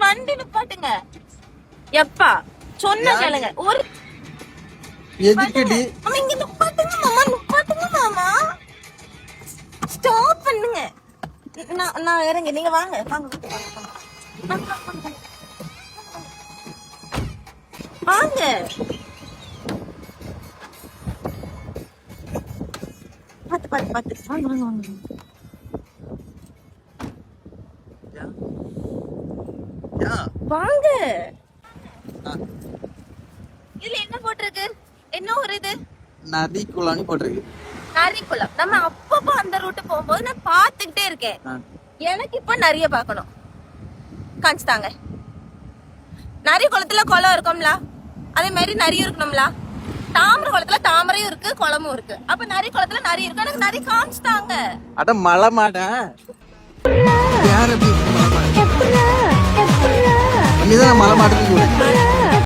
வண்டி நிப்பாட்டுங்க. எப்பா சொன்ன கேளுங்க. ஒரு எதுக்குடி மாமா இங்க நிப்பாட்டுங்க மாமா, நிப்பாட்டுங்க மாமா. ஸ்டாப் பண்ணுங்க. நான் இறங்க, நீங்க வாங்க வாங்க வாங்க. பாத்து பாத்து பாத்து வாங்க வாங்க வாங்க. வாங்க. இதுல என்ன போட்டிருக்கு? என்ன ஒரு இது நதிக்குள்ளான்னு போட்டிருக்கு. நரிக்குளம். நம்ம அப்பப்போ அந்த ரூட் போகும்போது நான் பாத்துக்கிட்டே இருக்கேன். எனக்கு இப்ப நிறைய பாக்கணும். காமிச்சுதாங்க. நரி குளத்துல குளம் இருக்கும்ல, அதே மாதிரி நரியும் இருக்கணும்ல. தாமரை குளத்துல தாமரையும் இருக்கு, குளமும் இருக்கு. அப்ப நரி குளத்துல நரி இருக்கு. எனக்கு நரி காமிச்சுதாங்க. அட மலை மாடா யார் எப்படி மலை மாடு? நீதான் மலை மாடுன்னு